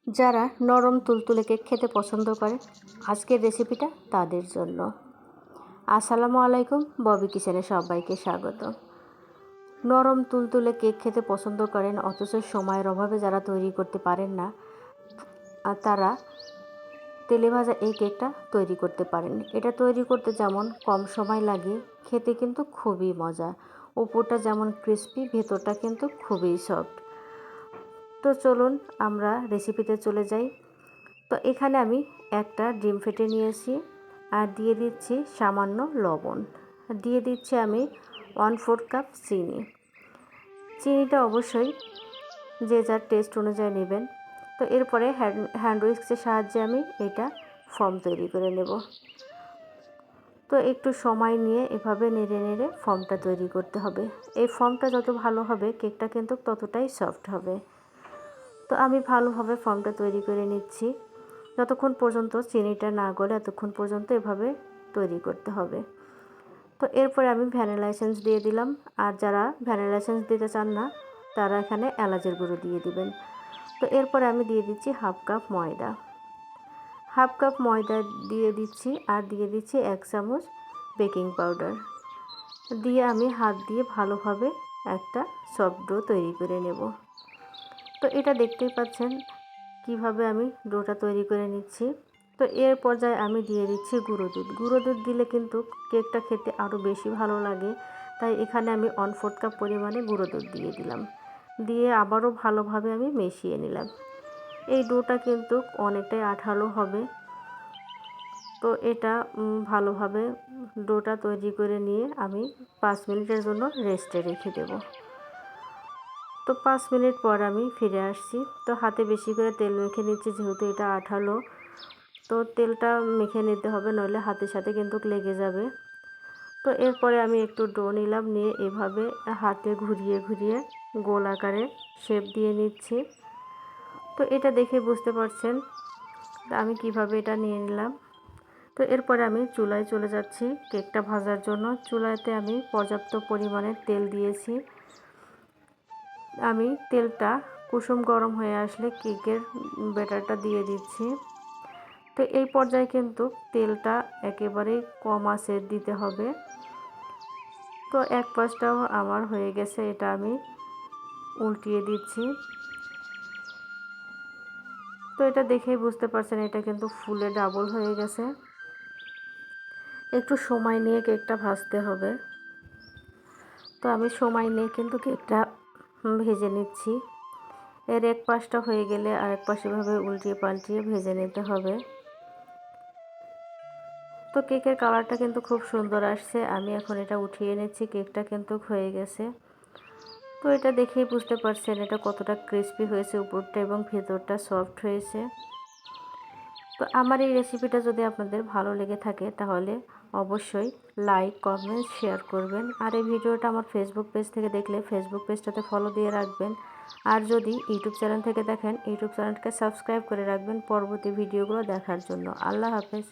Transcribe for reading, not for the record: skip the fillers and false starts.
যারা নরম তুলতুলে কেক খেতে পছন্দ করে আজকের রেসিপিটা তাদের জন্য। আসসালামু আলাইকুম, ববি কিচেনে সবাইকে স্বাগত। নরম তুলতুলে কেক খেতে পছন্দ করেন অথচ সময়ের অভাবে যারা তৈরি করতে পারেন না, তারা তেলে ভাজা এই কেকটা তৈরি করতে পারেন। এটা তৈরি করতে যেমন কম সময় লাগে, খেতে কিন্তু খুবই মজা। উপরটা যেমন ক্রিস্পি, ভেতরটা কিন্তু খুবই সফট। তো চলুন আমরা রেসিপিতে চলে যাই। তো এখানে আমি একটা ডিম ফেটে নিয়েছি আর দিয়ে দিচ্ছি সামান্য লবণ, দিয়ে দিচ্ছি আমি 1/4 কাপ চিনি। চিনিটা অবশ্যই যে যার টেস্ট অনুযায়ী নেবেন। তো এরপরে হ্যান্ড উইস্কের সাহায্যে আমি এটা ফর্ম তৈরি করে নেব। তো একটু সময় নিয়ে এভাবে নেড়ে নেড়ে ফর্মটা তৈরি করতে হবে। এই ফর্মটা যত ভালো হবে কেকটা কিন্তু ততটাই সফট হবে। তো আমি ভালোভাবে ফর্মটা তৈরি করে নিচ্ছি। যতক্ষণ পর্যন্ত চিনিটা না গলে ততক্ষণ পর্যন্ত এভাবে তৈরি করতে হবে। তো এরপরে আমি ভ্যানিলা এসেন্স দিয়ে দিলাম। আর যারা ভ্যানিলা এসেন্স দিতে চান না তারা এখানে এলাচের গুঁড়ো দিয়ে দিবেন। তো এরপরে আমি দিয়ে দিচ্ছি হাফ কাপ ময়দা দিয়ে দিচ্ছি আর দিয়ে দিচ্ছি 1 চামচ বেকিং পাউডার দিয়ে আমি হাত দিয়ে ভালোভাবে একটা সফট ডো তৈরি করে নেব। তো এটা দেখতেই পাচ্ছেন কিভাবে আমি ডোটা তৈরি করে নিচ্ছি। তো এর পর্যায়ে আমি দিয়ে দিচ্ছি গুঁড়ো দুধ দিলে কিন্তু কেকটা খেতে আরও বেশি ভালো লাগে। তাই এখানে আমি 1/4 কাপ পরিমাণে গুঁড়ো দুধ দিয়ে দিলাম, দিয়ে আবারও ভালোভাবে আমি মিশিয়ে নিলাম। এই ডোটা কিন্তু অনেকটাই আঠালো হবে। তো এটা ভালোভাবে ডোটা তৈরি করে নিয়ে আমি 5 মিনিটের জন্য রেস্টে রেখে দেব। তো 5 মিনিট পর আমি ফিরে আসছি। তো হাতে বেশি করে তেল মেখে নিচ্ছি, যেহেতু এটা আঠালো। তো তেলটা মেখে নিতে হবে, নইলে হাতের সাথে কিন্তু লেগে যাবে। তো এরপরে আমি একটু ডো নিলাম, নিয়ে এভাবে হাতে ঘুরিয়ে ঘুরিয়ে গোল আকারে শেপ দিয়ে নিচ্ছি। তো এটা দেখে বুঝতে পারছেন আমি কিভাবে এটা নিয়ে নিলাম। তো এরপরে আমি চুলায় চলে যাচ্ছি কেকটা ভাজার জন্য। চুলাতে আমি পর্যাপ্ত পরিমাণে তেল দিয়েছি। আমি তেলটা কুসুম গরম হয়ে আসলে কেকের ব্যাটারটা দিয়ে দিচ্ছি। তো এই পর্যায়ে কিন্তু তেলটা একেবারেই কম আঁচে দিতে হবে। তো এক পাশটাও আমার হয়ে গেছে, এটা আমি উল্টিয়ে দিচ্ছি। তো এটা দেখেই বুঝতে পারছেন এটা কিন্তু ফুলে ডাবল হয়ে গেছে। একটু সময় নিয়ে কেকটা ভাজতে হবে। তো আমি সময় নিয়ে কিন্তু কেকটা ভেজে নিচ্ছি। এর এক পাশটা হয়ে গেলে আরেক পাশে এভাবে উল্টিয়ে পাল্টিয়ে ভেজে নিতে হবে। তো কেকের কালারটা কিন্তু খুব সুন্দর আসছে। আমি এখন এটা উঠিয়ে নিচ্ছি, কেকটা কিন্তু হয়ে গেছে। তো এটা দেখেই বুঝতে পারছেন এটা কতটা ক্রিস্পি হয়েছে উপরটা এবং ভেতরটা সফট হয়েছে। তো আমার এই রেসিপিটা যদি আপনাদের ভালো লেগে থাকে তাহলে অবশ্যই লাইক, কমেন্ট, শেয়ার করবেন। আর এই ভিডিওটা আমার ফেসবুক পেজ থেকে দেখলে ফেসবুক পেজটাতে ফলো দিয়ে রাখবেন। আর যদি ইউটিউব চ্যানেল থেকে দেখেন ইউটিউব চ্যানেলটাকে সাবস্ক্রাইব করে রাখবেন পরবর্তী ভিডিওগুলো দেখার জন্য। আল্লাহ হাফেজ।